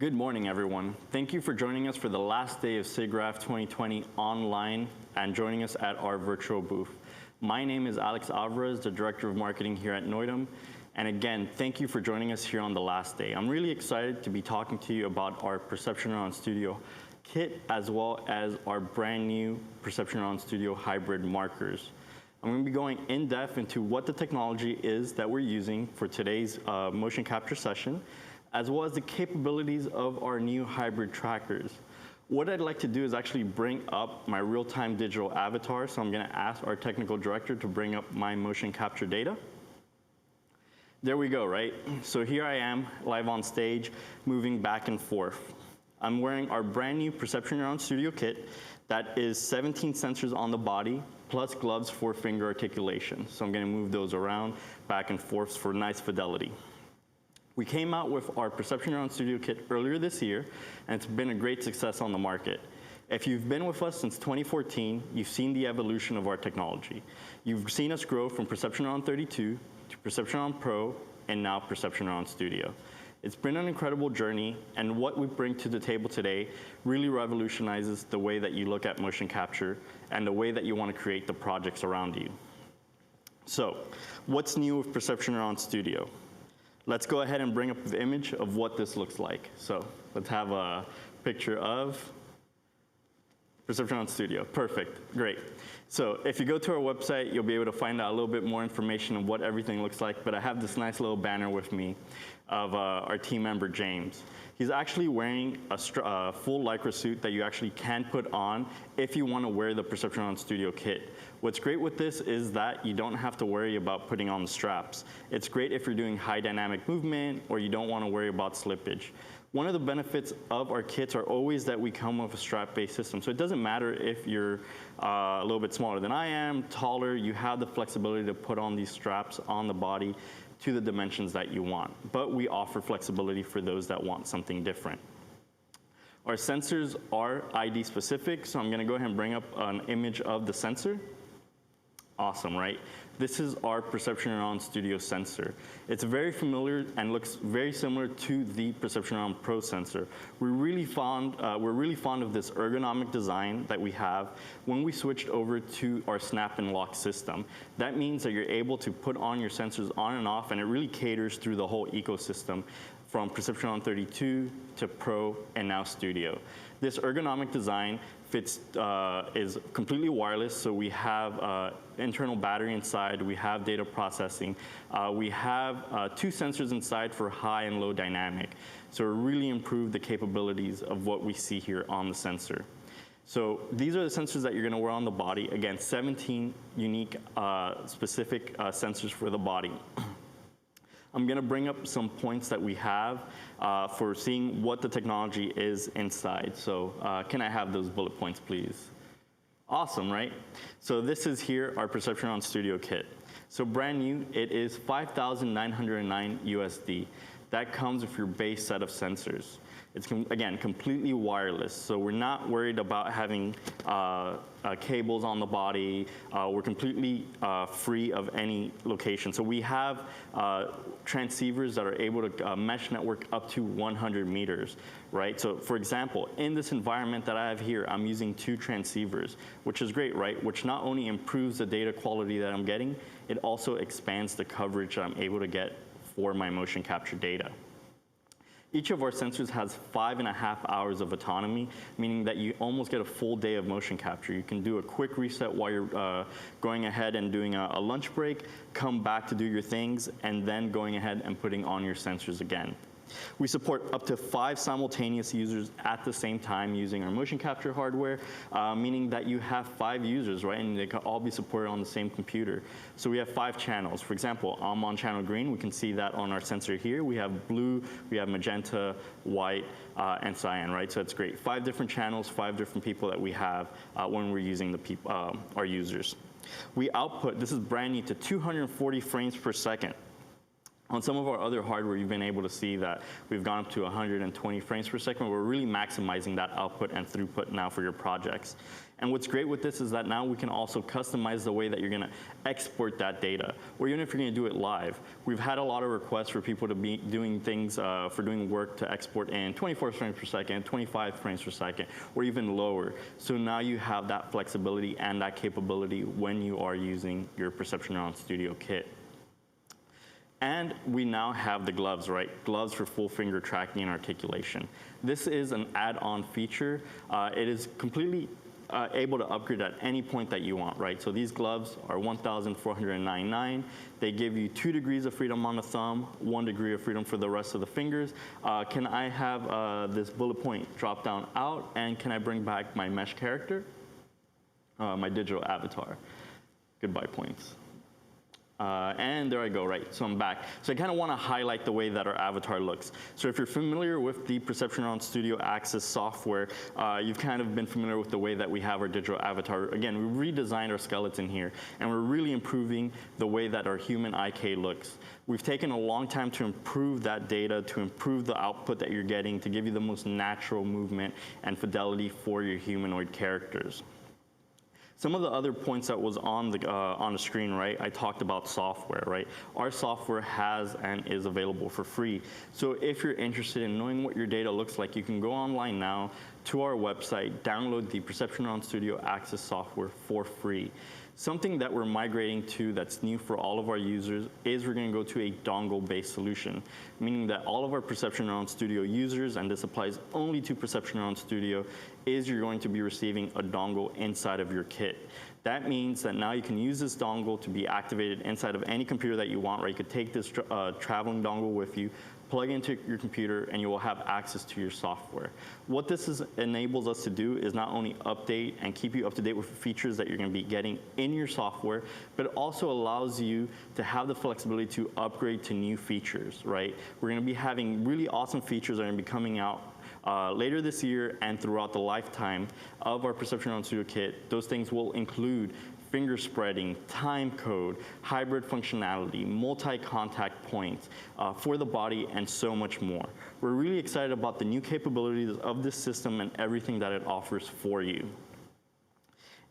Good morning, everyone. Thank you for joining us for the last day of SIGGRAPH 2020 online and joining us at our virtual booth. My name is Alex Alvarez, the Director of Marketing here at Noitom. And again, thank you for joining us here on the last day. I'm really excited to be talking to you about our Perception Neuron Studio kit, as well as our brand new Perception Neuron Studio hybrid markers. I'm going to be going in depth into what the technology is that we're using for today's motion capture session, as well as the capabilities of our new hybrid trackers. What I'd like to do is actually bring up my real-time digital avatar, so I'm gonna ask our technical director to bring up my motion capture data. There we go, right? So here I am, live on stage, moving back and forth. I'm wearing our brand new Perception Neuron Studio kit that is 17 sensors on the body, plus gloves for finger articulation. So I'm gonna move those around, back and forth for nice fidelity. We came out with our Perception Neuron Studio kit earlier this year, and it's been a great success on the market. If you've been with us since 2014, you've seen the evolution of our technology. You've seen us grow from Perception Neuron 32 to Perception Neuron Pro, and now Perception Neuron Studio. It's been an incredible journey, and what we bring to the table today really revolutionizes the way that you look at motion capture and the way that you want to create the projects around you. So, what's new with Perception Neuron Studio? Let's go ahead and bring up the image of what this looks like. So let's have a picture of Perception Neuron Studio. Perfect, great. So if you go to our website, you'll be able to find out a little bit more information on what everything looks like, but I have this nice little banner with me of our team member, James. He's actually wearing a full Lycra suit that you actually can put on if you want to wear the Perception Neuron Studio kit. What's great with this is that you don't have to worry about putting on the straps. It's great if you're doing high dynamic movement or you don't want to worry about slippage. One of the benefits of our kits are always that we come with a strap-based system. So it doesn't matter if you're a little bit smaller than I am, taller, you have the flexibility to put on these straps on the body to the dimensions that you want. But we offer flexibility for those that want something different. Our sensors are ID specific, so I'm gonna go ahead and bring up an image of the sensor. Awesome, right? This is our Perception Neuron Studio sensor. It's very familiar and looks very similar to the Perception Neuron Pro sensor. We're really fond of this ergonomic design that we have when we switched over to our snap and lock system. That means that you're able to put on your sensors on and off, and it really caters through the whole ecosystem from Perception Neuron 32 to Pro and now Studio. This ergonomic design is completely wireless, so we have internal battery inside, we have data processing, we have 2 sensors inside for high and low dynamic. So it really improved the capabilities of what we see here on the sensor. So these are the sensors that you're gonna wear on the body. Again, 17 unique specific sensors for the body. I'm gonna bring up some points that we have for seeing what the technology is inside. So can I have those bullet points, please? Awesome, right? So this is here our Perception Neuron Studio kit. So brand new, it is $5,909 USD. That comes with your base set of sensors. It's, again, completely wireless, so we're not worried about having cables on the body. We're completely free of any location. So we have transceivers that are able to mesh network up to 100 meters, right? So for example, in this environment that I have here, I'm using 2 transceivers, which is great, right? Which not only improves the data quality that I'm getting, it also expands the coverage that I'm able to get for my motion capture data. Each of our sensors has 5.5 hours of autonomy, meaning that you almost get a full day of motion capture. You can do a quick reset while you're going ahead and doing a lunch break, come back to do your things, and then going ahead and putting on your sensors again. We support up to 5 simultaneous users at the same time using our motion capture hardware, meaning that you have 5 users, right? And they can all be supported on the same computer. So we have 5 channels. For example, I'm on channel green. We can see that on our sensor here. We have blue, we have magenta, white, and cyan, right? So it's great. 5 different channels, 5 different people that we have when we're using our users. We output, this is brand new, to 240 frames per second. On some of our other hardware, you've been able to see that we've gone up to 120 frames per second. We're really maximizing that output and throughput now for your projects. And what's great with this is that now we can also customize the way that you're gonna export that data, or even if you're gonna do it live. We've had a lot of requests for people to be doing things, for doing work to export in 24 frames per second, 25 frames per second, or even lower. So now you have that flexibility and that capability when you are using your Perception Neuron Studio kit. And we now have the gloves, right? Gloves for full finger tracking and articulation. This is an add-on feature. It is completely able to upgrade at any point that you want, right? So these gloves are $1,499. They give you 2 degrees of freedom on the thumb, 1 degree of freedom for the rest of the fingers. Can I have this bullet point drop down out, and can I bring back my mesh character? My digital avatar. Goodbye points. And there I go, right? So I'm back. So I kind of want to highlight the way that our avatar looks. So if you're familiar with the Perception Neuron Studio Access software, you've kind of been familiar with the way that we have our digital avatar. Again, we redesigned our skeleton here, and we're really improving the way that our human IK looks. We've taken a long time to improve that data, to improve the output that you're getting, to give you the most natural movement and fidelity for your humanoid characters. Some of the other points that was on the screen, right? I talked about software, right? Our software has and is available for free. So if you're interested in knowing what your data looks like, you can go online now to our website, download the Perception Neuron Studio Access software for free. Something that we're migrating to that's new for all of our users is we're going to go to a dongle-based solution, meaning that all of our Perception Neuron Studio users, and this applies only to Perception Neuron Studio, is you're going to be receiving a dongle inside of your kit. That means that now you can use this dongle to be activated inside of any computer that you want, right? You could take this traveling dongle with you, plug into your computer, and you will have access to your software. What this enables us to do is not only update and keep you up to date with the features that you're going to be getting in your software, but it also allows you to have the flexibility to upgrade to new features, right? We're going to be having really awesome features that are going to be coming out later this year and throughout the lifetime of our Perception Neuron Studio kit. Those things will include finger spreading, time code, hybrid functionality, multi-contact points for the body, and so much more. We're really excited about the new capabilities of this system and everything that it offers for you.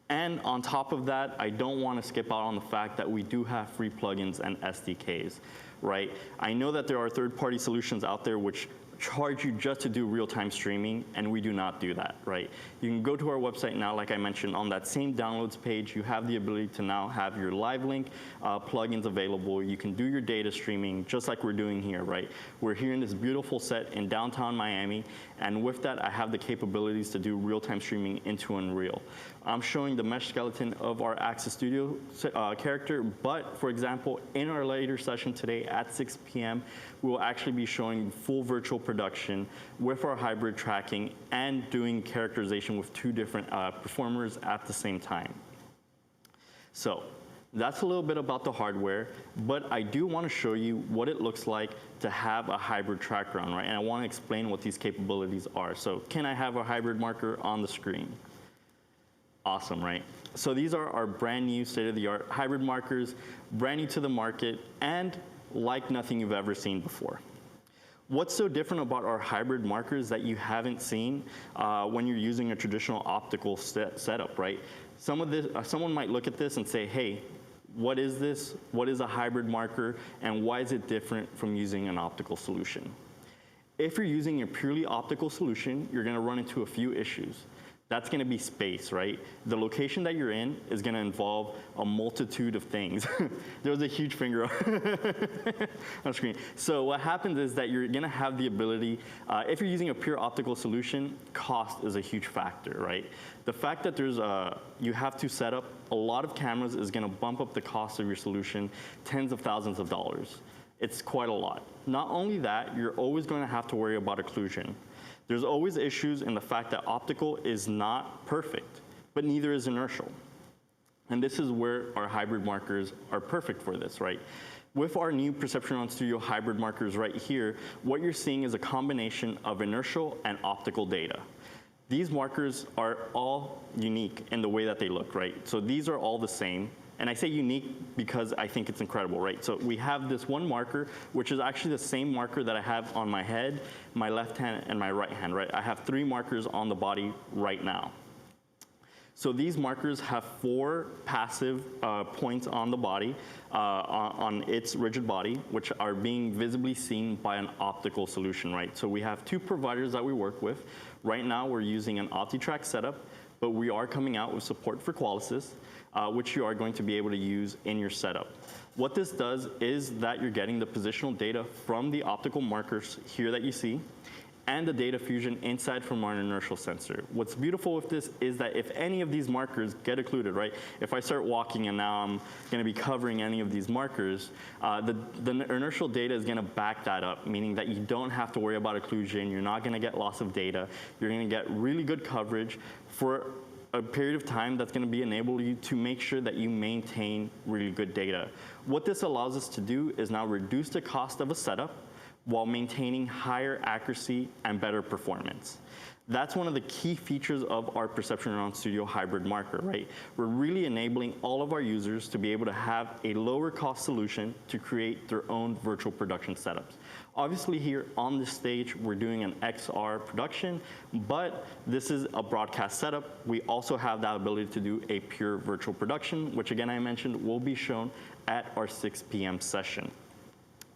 And on top of that, I don't want to skip out on the fact that we do have free plugins and SDKs, right? I know that there are third-party solutions out there which charge you just to do real-time streaming, and we do not do that, right? You can go to our website now, like I mentioned, on that same downloads page, you have the ability to now have your live link plugins available. You can do your data streaming just like we're doing here, right? We're here in this beautiful set in downtown Miami, and with that, I have the capabilities to do real-time streaming into Unreal. I'm showing the mesh skeleton of our Access Studio character, but for example, in our later session today at 6 p.m., we will actually be showing full virtual production with our hybrid tracking and doing characterization with 2 different performers at the same time. So that's a little bit about the hardware, but I do want to show you what it looks like to have a hybrid track run, right? And I want to explain what these capabilities are. So can I have a hybrid marker on the screen? Awesome, right? So these are our brand new state-of-the-art hybrid markers, brand new to the market, and like nothing you've ever seen before. What's so different about our hybrid markers that you haven't seen when you're using a traditional optical setup, right? Someone might look at this and say, hey, what is this? What is a hybrid marker? And why is it different from using an optical solution? If you're using a purely optical solution, you're going to run into a few issues. That's going to be space, right? The location that you're in is going to involve a multitude of things. There was a huge finger on the screen. So what happens is that you're going to have the ability, if you're using a pure optical solution, cost is a huge factor, right? The fact that you have to set up a lot of cameras is going to bump up the cost of your solution tens of thousands of dollars. It's quite a lot. Not only that, you're always going to have to worry about occlusion. There's always issues in the fact that optical is not perfect, but neither is inertial. And this is where our hybrid markers are perfect for this, right? With our new Perception Neuron Studio hybrid markers right here, what you're seeing is a combination of inertial and optical data. These markers are all unique in the way that they look, right? So these are all the same, And I say unique because I think it's incredible, right? So we have this one marker, which is actually the same marker that I have on my head, my left hand, and my right hand, right? I have 3 markers on the body right now. So these markers have 4 passive points on the body, on its rigid body, which are being visibly seen by an optical solution, right? So we have 2 providers that we work with. Right now, we're using an OptiTrack setup, but we are coming out with support for Qualisys, which you are going to be able to use in your setup. What this does is that you're getting the positional data from the optical markers here that you see, and the data fusion inside from our inertial sensor. What's beautiful with this is that if any of these markers get occluded, right? If I start walking and now I'm gonna be covering any of these markers, the inertial data is gonna back that up, meaning that you don't have to worry about occlusion, you're not gonna get loss of data, you're gonna get really good coverage for a period of time that's gonna enable you to make sure that you maintain really good data. What this allows us to do is now reduce the cost of a setup while maintaining higher accuracy and better performance. That's one of the key features of our Perception Neuron Studio hybrid marker, right? We're really enabling all of our users to be able to have a lower cost solution to create their own virtual production setups. Obviously here on this stage, we're doing an XR production, but this is a broadcast setup. We also have that ability to do a pure virtual production, which again, I mentioned will be shown at our 6 p.m. session.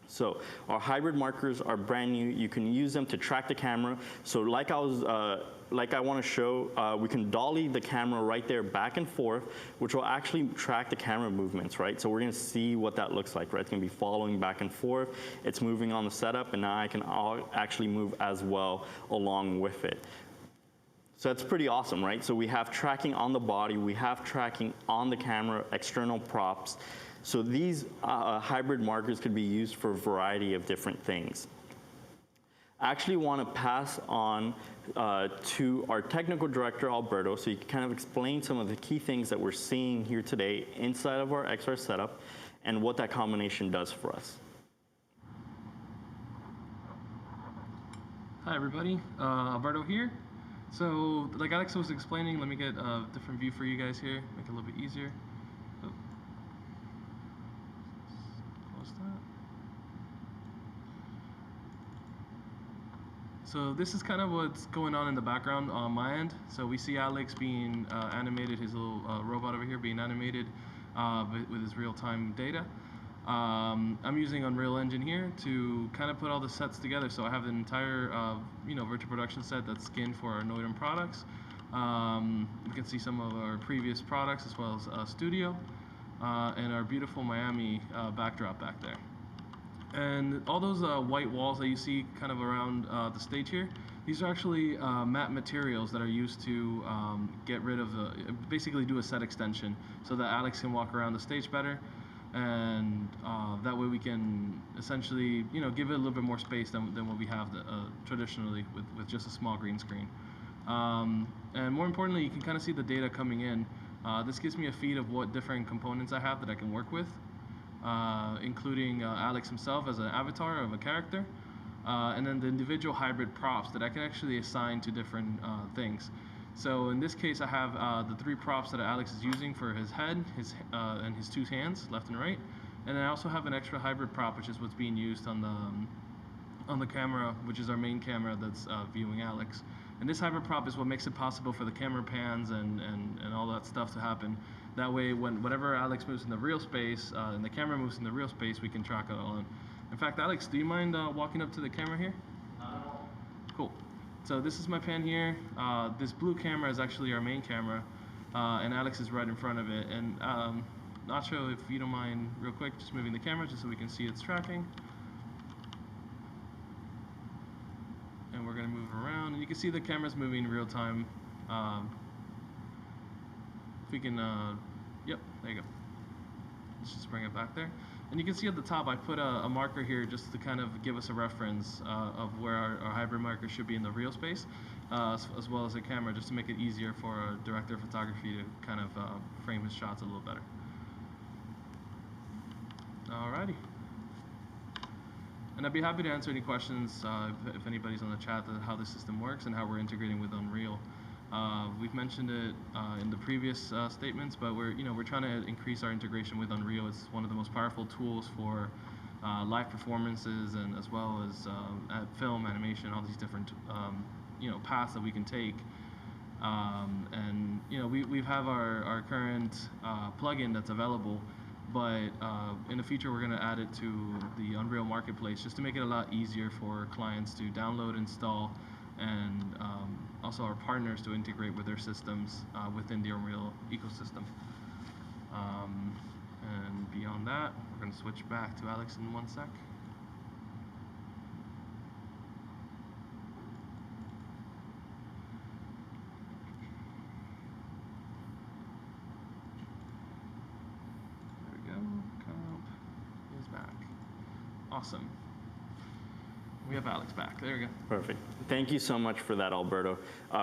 So our hybrid markers are brand new. You can use them to track the camera. So like I want to show, we can dolly the camera right there back and forth, which will actually track the camera movements, right? So we're going to see what that looks like, right? It's going to be following back and forth. It's moving on the setup, and now I can actually move as well along with it. So that's pretty awesome, right? So we have tracking on the body. We have tracking on the camera, external props. So these hybrid markers could be used for a variety of different things. I actually want to pass on to our technical director, Alberto, so you can kind of explain some of the key things that we're seeing here today inside of our XR setup and what that combination does for us. Hi everybody, Alberto here. So like Alex was explaining, let me get a different view for you guys here, make it a little bit easier. So this is kind of what's going on in the background on my end. So we see Alex being animated, his little robot over here being animated with his real-time data. I'm using Unreal Engine here to kind of put all the sets together. So I have an entire virtual production set that's skinned for our Noitom products. You can see some of our previous products as well as Studio and our beautiful Miami backdrop back there. And all those white walls that you see kind of around the stage here, these are actually matte materials that are used to get rid of basically do a set extension so that Alex can walk around the stage better. And that way we can essentially, give it a little bit more space than what we have traditionally with just a small green screen. And more importantly, you can kind of see the data coming in. This gives me a feed of what different components I have that I can work with. Including Alex himself as an avatar of a character, and then the individual hybrid props that I can actually assign to different things. So in this case, I have the 3 props that Alex is using for his head, and his 2 hands, left and right. And I also have an extra hybrid prop, which is what's being used on the camera, which is our main camera that's viewing Alex. And this hybrid prop is what makes it possible for the camera pans and all that stuff to happen. That way, whenever Alex moves in the real space and the camera moves in the real space, we can track it all in. In fact, Alex, do you mind walking up to the camera here? Cool. So this is my pan here. This blue camera is actually our main camera, and Alex is right in front of it. And Nacho, if you don't mind, real quick, just moving the camera just so we can see its tracking. And we're going to move around, and you can see the camera's moving in real time. If we can, yep, there you go. Let's just bring it back there. And you can see at the top, I put a marker here just to kind of give us a reference of where our hybrid marker should be in the real space, as well as a camera, just to make it easier for a director of photography to kind of frame his shots a little better. Alrighty. And I'd be happy to answer any questions if anybody's on the chat how the system works and how we're integrating with Unreal. We've mentioned it in the previous statements, but we're trying to increase our integration with Unreal. It's one of the most powerful tools for live performances, and as well as film, animation, all these different paths that we can take. And we have our current plugin that's available, but in the future we're going to add it to the Unreal Marketplace just to make it a lot easier for clients to download, install, and also our partners to integrate with their systems within the Unreal ecosystem. And beyond that, we're going to switch back to Alex in 1 sec. There we go. Comp is back. Awesome. We have Alex back. There we go. Perfect. Thank you so much for that, Alberto.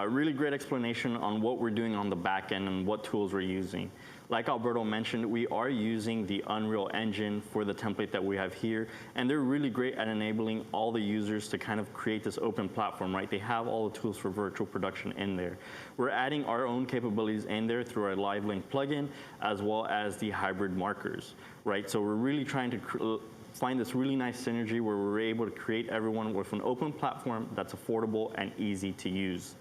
Really great explanation on what we're doing on the back end and what tools we're using. Like Alberto mentioned, we are using the Unreal Engine for the template that we have here, and they're really great at enabling all the users to kind of create this open platform, right? They have all the tools for virtual production in there. We're adding our own capabilities in there through our Live Link plugin, as well as the hybrid markers, right? So we're really trying to find this really nice synergy where we're able to create everyone with an open platform that's affordable and easy to use.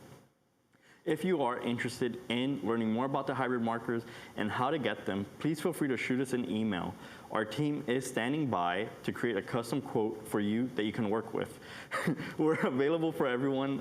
If you are interested in learning more about the hybrid markers and how to get them, please feel free to shoot us an email. Our team is standing by to create a custom quote for you that you can work with. We're available for everyone.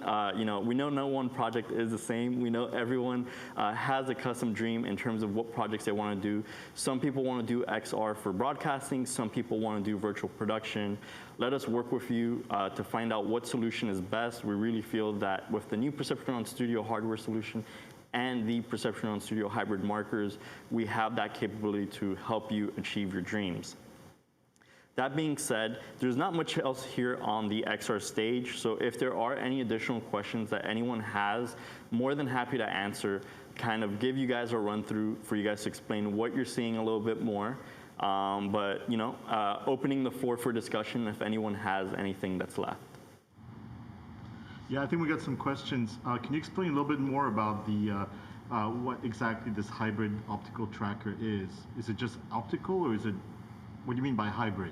We know no one project is the same. We know everyone has a custom dream in terms of what projects they want to do. Some people want to do XR for broadcasting. Some people want to do virtual production. Let us work with you to find out what solution is best. We really feel that with the new Perception Neuron Studio hardware solution and the Perception Neuron Studio hybrid markers, we have that capability to help you achieve your dreams. That being said, there's not much else here on the XR stage, so if there are any additional questions that anyone has, more than happy to answer, kind of give you guys a run through for you guys to explain what you're seeing a little bit more. Opening the floor for discussion if anyone has anything that's left. Yeah, I think we got some questions. Can you explain a little bit more about the what exactly this hybrid optical tracker is? Is it just optical, or is it, what do you mean by hybrid?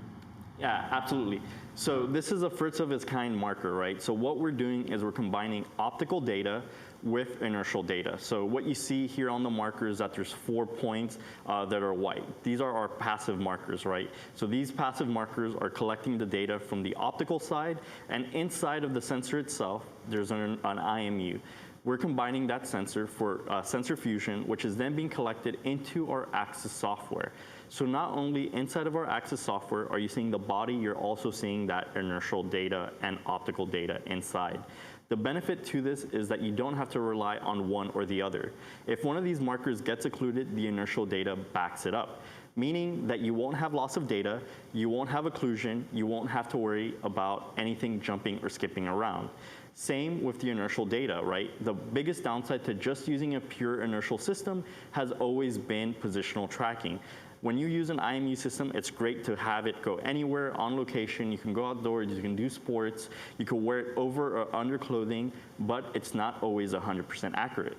Yeah, absolutely. So this is a first of its kind marker, right? So what we're doing is we're combining optical data with inertial data. So what you see here on the marker is that there's 4 points that are white. These are our passive markers, right? So these passive markers are collecting the data from the optical side, and inside of the sensor itself, there's an IMU. We're combining that sensor for sensor fusion, which is then being collected into our Axis software. So not only inside of our Axis software are you seeing the body, you're also seeing that inertial data and optical data inside. The benefit to this is that you don't have to rely on one or the other. If one of these markers gets occluded, the inertial data backs it up, meaning that you won't have loss of data, you won't have occlusion, you won't have to worry about anything jumping or skipping around. Same with the inertial data, right? The biggest downside to just using a pure inertial system has always been positional tracking. When you use an IMU system, it's great to have it go anywhere on location. You can go outdoors, you can do sports, you can wear it over or under clothing, but it's not always 100% accurate.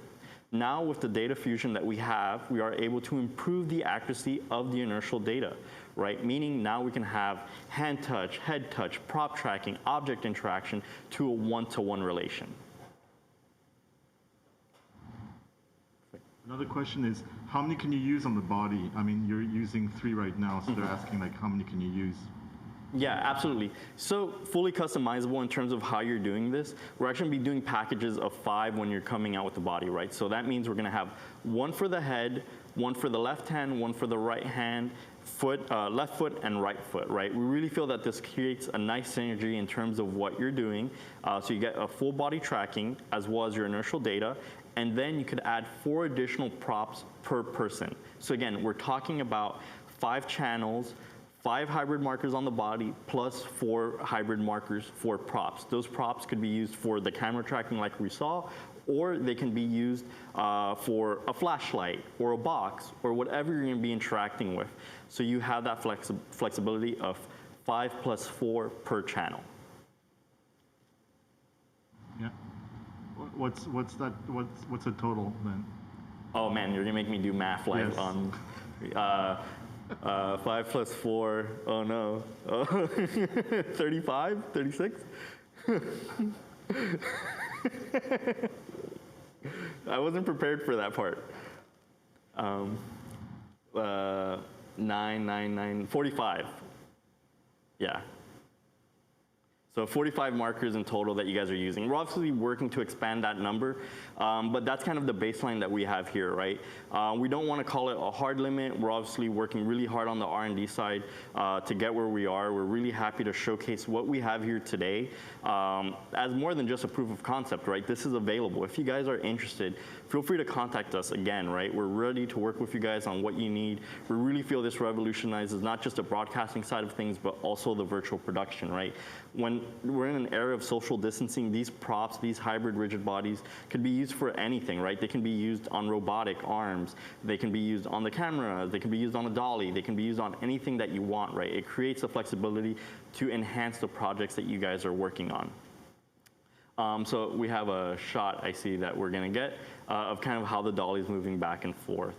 Now with the data fusion that we have, we are able to improve the accuracy of the inertial data, right? Meaning now we can have hand touch, head touch, prop tracking, object interaction to a one-to-one relation. Another question is, how many can you use on the body? I mean, you're using 3 right now, so they're asking like, how many can you use? Yeah, absolutely. So fully customizable in terms of how you're doing this. We're actually going to be doing packages of 5 when you're coming out with the body, right? So that means we're going to have 1 for the head, 1 for the left hand, 1 for the right hand, left foot and right foot, right? We really feel that this creates a nice synergy in terms of what you're doing. So you get a full body tracking as well as your inertial data, and then you could add 4 additional props per person. So again, we're talking about 5 channels, 5 hybrid markers on the body, plus 4 hybrid markers for props. Those props could be used for the camera tracking like we saw, or they can be used for a flashlight or a box or whatever you're gonna be interacting with. So you have that flexibility of 5 plus 4 per channel. Yeah. What's a total then? Oh man, you're gonna make me do math like Yes. on 5 plus 4. Oh no, 35, 36. I wasn't prepared for that part. 45. Yeah. So 45 markers in total that you guys are using. We're obviously working to expand that number, but that's kind of the baseline that we have here, right? We don't want to call it a hard limit. We're obviously working really hard on the R&D side to get where we are. We're really happy to showcase what we have here today as more than just a proof of concept, right? This is available. If you guys are interested, feel free to contact us again, right? We're ready to work with you guys on what you need. We really feel this revolutionizes not just the broadcasting side of things, but also the virtual production, right? When we're in an era of social distancing, these props, these hybrid rigid bodies could be used for anything, right? They can be used on robotic arms. They can be used on the camera. They can be used on a dolly. They can be used on anything that you want, right? It creates the flexibility to enhance the projects that you guys are working on. So we have a shot I see that we're gonna get of kind of how the dolly is moving back and forth.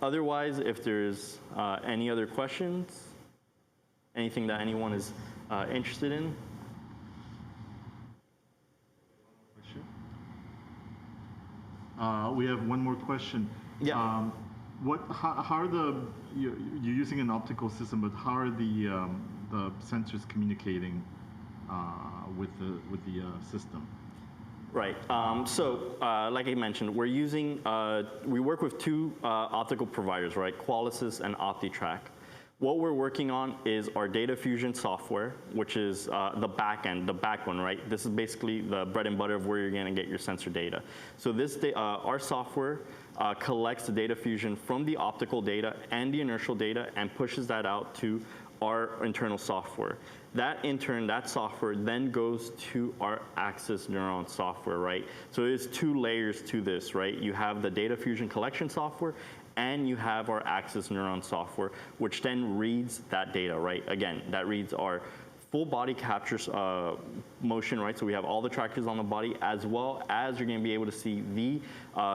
Otherwise, if there's any other questions, anything that anyone is interested in? We have one more question. Yeah. How are you're using an optical system, but how are the sensors communicating with the system? Right. Like I mentioned, we work with two optical providers, right? Qualisys and OptiTrack. What we're working on is our data fusion software, which is the back end, the backbone, right? This is basically the bread and butter of where you're gonna get your sensor data. So our software collects the data fusion from the optical data and the inertial data and pushes that out to our internal software. That software then goes to our Axis Neuron software, right? So there's two layers to this, right? You have the data fusion collection software and you have our Axis Neuron software, which then reads that data, right? Again, that reads our full body captures motion, right? So we have all the trackers on the body, as well as you're gonna be able to see the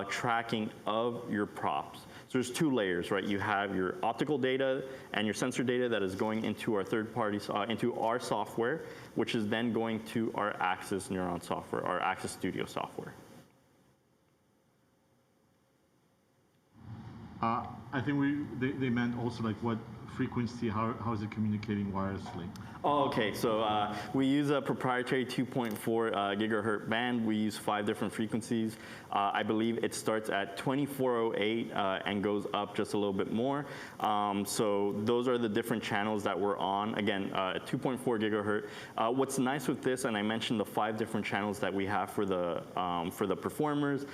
tracking of your props. So there's two layers, right? You have your optical data and your sensor data that is going into our third party, into our software, which is then going to our Axis Neuron software, our Axis Studio software. I think they meant also like what frequency, how is it communicating wirelessly? Oh, okay. So we use a proprietary 2.4 gigahertz band. We use 5 different frequencies. I believe it starts at 2408 and goes up just a little bit more. So those are the different channels that we're on. Again, 2.4 gigahertz. What's nice with this, and I mentioned the 5 different channels that we have for the performers.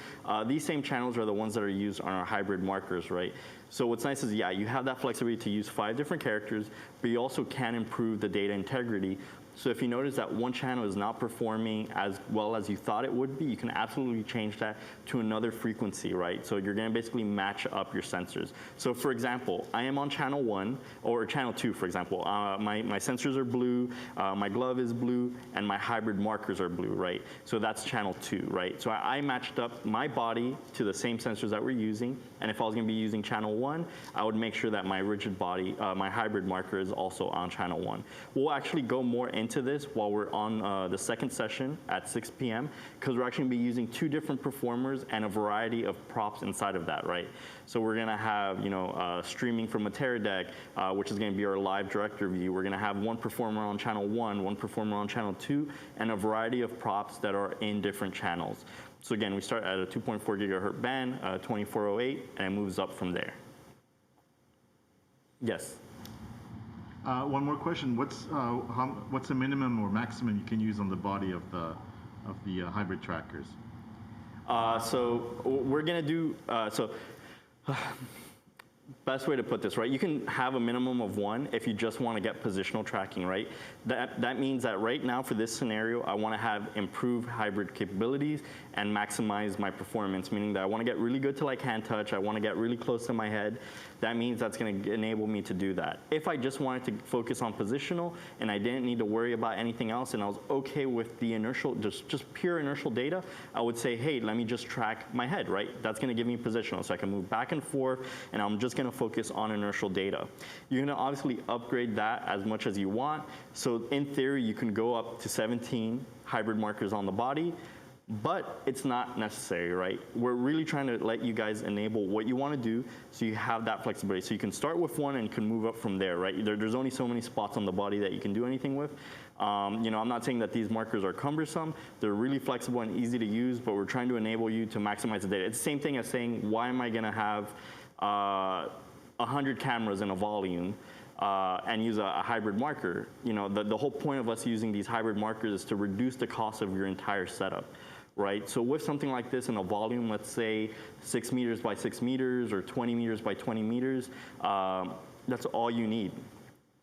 These same channels are the ones that are used on our hybrid markers, right? So what's nice is, yeah, you have that flexibility to use 5 different characters, but you also can improve the data integrity. So if you notice that one channel is not performing as well as you thought it would be, you can absolutely change that to another frequency, right? So you're gonna basically match up your sensors. So for example, I am on channel 1, or channel 2, for example. My sensors are blue, my glove is blue, and my hybrid markers are blue, right? So that's channel 2, right? So I matched up my body to the same sensors that we're using, and if I was gonna be using channel 1, I would make sure that my rigid body, my hybrid marker is also on channel 1. We'll actually go more into this while we're on the second session at 6 p.m. because we're actually going to be using 2 different performers and a variety of props inside of that, right? So we're going to have, streaming from a Teradek, which is going to be our live director view. We're going to have one performer on channel 1, one performer on channel 2, and a variety of props that are in different channels. So again, we start at a 2.4 gigahertz band, 2408, and it moves up from there. Yes? One more question. What's the minimum or maximum you can use on the body of the hybrid trackers? So we're gonna do best way to put this, right? You can have a minimum of 1 if you just want to get positional tracking, right? That means that right now for this scenario, I want to have improved hybrid capabilities and maximize my performance, meaning that I want to get really good to like hand touch, I want to get really close to my head. That means that's going to enable me to do that. If I just wanted to focus on positional and I didn't need to worry about anything else and I was okay with the inertial, just pure inertial data, I would say, hey, let me just track my head, right? That's going to give me positional, so I can move back and forth, and I'm just going to focus on inertial data. You're going to obviously upgrade that as much as you want. So in theory, you can go up to 17 hybrid markers on the body, but it's not necessary, right? We're really trying to let you guys enable what you want to do so you have that flexibility. So you can start with 1 and you can move up from there, right? There's only so many spots on the body that you can do anything with. You know, I'm not saying that these markers are cumbersome. They're really flexible and easy to use, but we're trying to enable you to maximize the data. It's the same thing as saying, why am I going to have 100 cameras in a volume and use a hybrid marker? You know, the whole point of us using these hybrid markers is to reduce the cost of your entire setup, right? So with something like this in a volume, let's say 6 meters by 6 meters or 20 meters by 20 meters, that's all you need,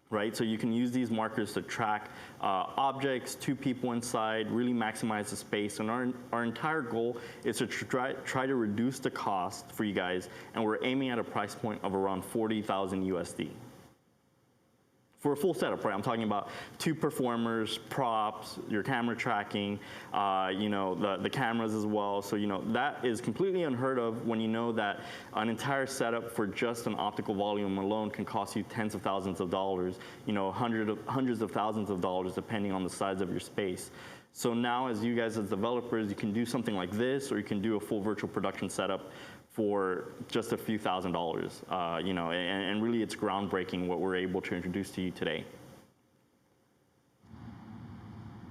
right? So you can use these markers to track objects, 2 people inside, really maximize the space. And our entire goal is to try to reduce the cost for you guys, and we're aiming at a price point of around 40,000 USD. For a full setup, right? I'm talking about 2 performers, props, your camera tracking, you know, the cameras as well. So, you know, that is completely unheard of when you know that an entire setup for just an optical volume alone can cost you tens of thousands of dollars, you know, hundreds of thousands of dollars depending on the size of your space. So now as you guys as developers, you can do something like this, or you can do a full virtual production setup for just a few $1,000s, you know, and really it's groundbreaking what we're able to introduce to you today.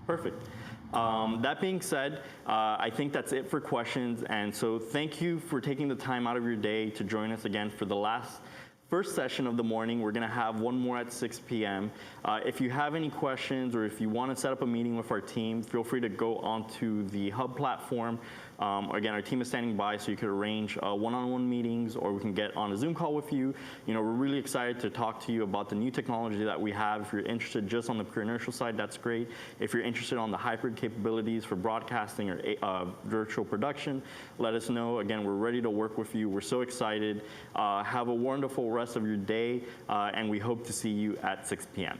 Perfect. That being said, I think that's it for questions, and so thank you for taking the time out of your day to join us again for the first session of the morning. We're going to have one more at 6 p.m. If you have any questions or if you want to set up a meeting with our team, feel free to go onto the Hub platform. Again, our team is standing by, so you could arrange one-on-one meetings, or we can get on a Zoom call with you. You know, we're really excited to talk to you about the new technology that we have. If you're interested just on the pure inertial side, that's great. If you're interested on the hybrid capabilities for broadcasting or virtual production, let us know. Again, we're ready to work with you. We're so excited. Have a wonderful rest of your day, and we hope to see you at 6 p.m.